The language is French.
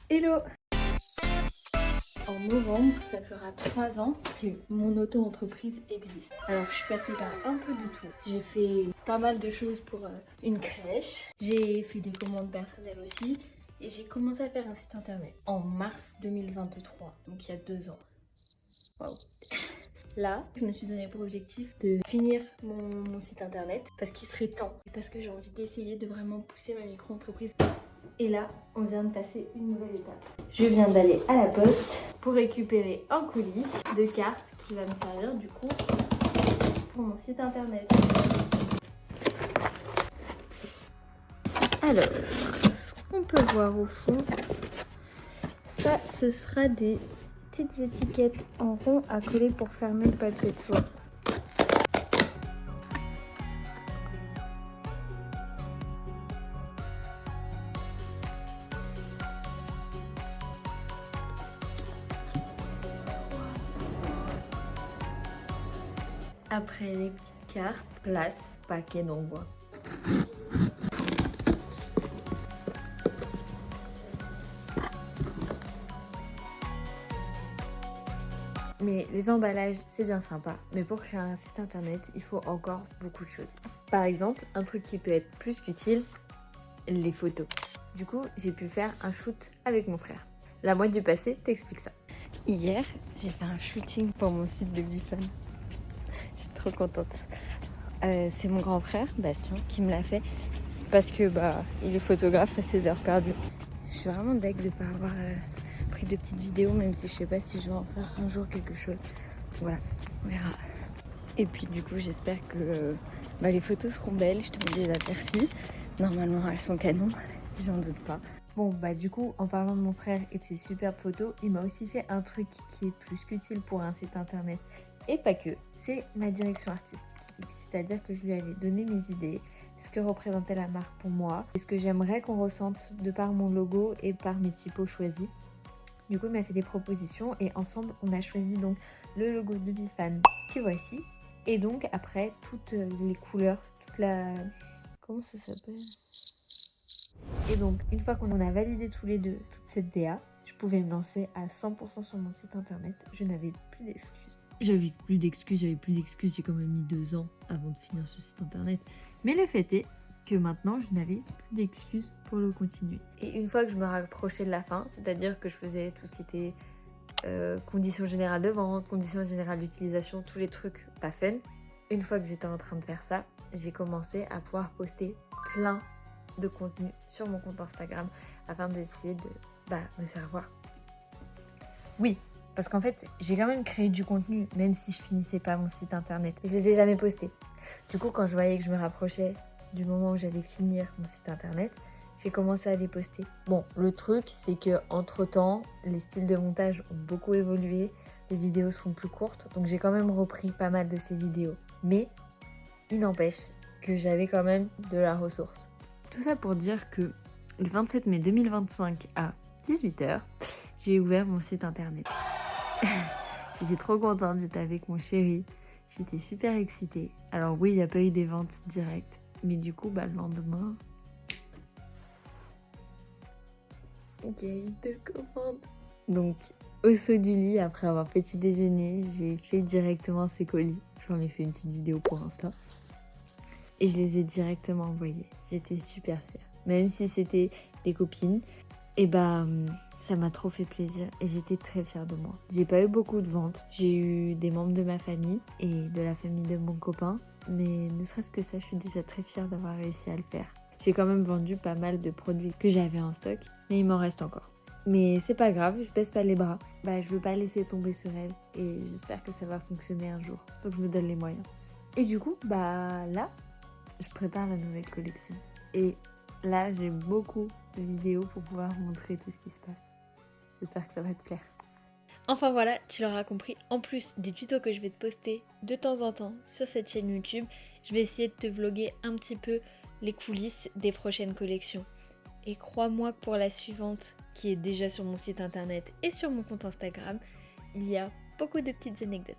Hello! En novembre, ça fera 3 ans que mon auto-entreprise existe. Alors, je suis passée par un peu de tout. J'ai fait pas mal de choses pour une crèche. J'ai fait des commandes personnelles aussi. Et j'ai commencé à faire un site internet en mars 2023, donc il y a 2 ans. Waouh! Là, je me suis donné pour objectif de finir mon site internet parce qu'il serait temps et parce que j'ai envie d'essayer de vraiment pousser ma micro-entreprise. Et là, on vient de passer une nouvelle étape. Je viens d'aller à la poste pour récupérer un colis de cartes qui va me servir du coup pour mon site internet. Alors, ce qu'on peut voir au fond, ça, ce sera des petites étiquettes en rond à coller pour fermer le papier de soie. Après les petites cartes, place, paquet d'envoi. Mais les emballages, c'est bien sympa. Mais pour créer un site internet, il faut encore beaucoup de choses. Par exemple, un truc qui peut être plus qu'utile, les photos. Du coup, j'ai pu faire un shoot avec mon frère. La mode du passé t'explique ça. Hier, j'ai fait un shooting pour mon site de Bifan. Je suis trop contente. C'est mon grand frère, Bastien, qui me l'a fait. C'est parce que il est photographe à ses heures perdues. Je suis vraiment deg de ne pas avoir pris de petites vidéos, même si je sais pas si je vais en faire un jour quelque chose. Voilà, on verra. Et puis du coup, j'espère que les photos seront belles. Je te mets des aperçus. Normalement, elles sont canon, j'en doute pas. Bon, du coup, en parlant de mon frère et de ses superbes photos, il m'a aussi fait un truc qui est plus qu'utile pour un site internet. Et pas que, c'est ma direction artistique. C'est-à-dire que je lui avais donné mes idées, ce que représentait la marque pour moi, et ce que j'aimerais qu'on ressente de par mon logo et par mes typos choisis. Du coup, il m'a fait des propositions et ensemble, on a choisi donc le logo de Bifan que voici. Et donc, après, toutes les couleurs, comment ça s'appelle ? Et donc, une fois qu'on a validé tous les deux toute cette DA, je pouvais me lancer à 100% sur mon site internet. Je n'avais plus d'excuses. J'avais plus d'excuses, j'ai quand même mis 2 ans avant de finir ce site internet. Mais le fait est que maintenant, je n'avais plus d'excuses pour le continuer. Et une fois que je me rapprochais de la fin, c'est-à-dire que je faisais tout ce qui était conditions générales de vente, conditions générales d'utilisation, tous les trucs pas fun. Une fois que j'étais en train de faire ça, j'ai commencé à pouvoir poster plein de contenu sur mon compte Instagram afin d'essayer de me faire voir. Oui, parce qu'en fait, j'ai quand même créé du contenu, même si je finissais pas mon site internet. Je les ai jamais postés. Du coup, quand je voyais que je me rapprochais du moment où j'allais finir mon site internet, j'ai commencé à les poster. Bon, le truc, c'est que entre-temps, les styles de montage ont beaucoup évolué, les vidéos sont plus courtes, donc j'ai quand même repris pas mal de ces vidéos. Mais il n'empêche que j'avais quand même de la ressource. Tout ça pour dire que le 27 mai 2025 à 18h, j'ai ouvert mon site internet. J'étais trop contente, j'étais avec mon chéri, j'étais super excitée. Alors oui, il n'y a pas eu des ventes directes, mais du coup, le lendemain, il y a eu 2 commandes. Donc, au saut du lit, après avoir petit déjeuner, j'ai fait directement ces colis. J'en ai fait une petite vidéo pour Insta. Et je les ai directement envoyés. J'étais super fière. Même si c'était des copines, ça m'a trop fait plaisir et j'étais très fière de moi. J'ai pas eu beaucoup de ventes. J'ai eu des membres de ma famille et de la famille de mon copain. Mais ne serait-ce que ça, je suis déjà très fière d'avoir réussi à le faire. J'ai quand même vendu pas mal de produits que j'avais en stock, mais il m'en reste encore. Mais c'est pas grave, je baisse pas les bras. Je veux pas laisser tomber ce rêve et j'espère que ça va fonctionner un jour. Donc je me donne les moyens. Et du coup, là, je prépare la nouvelle collection. Et là, j'ai beaucoup de vidéos pour pouvoir vous montrer tout ce qui se passe. J'espère que ça va être clair. Enfin voilà, tu l'auras compris, en plus des tutos que je vais te poster de temps en temps sur cette chaîne YouTube, je vais essayer de te vlogger un petit peu les coulisses des prochaines collections. Et crois-moi que pour la suivante, qui est déjà sur mon site internet et sur mon compte Instagram, il y a beaucoup de petites anecdotes.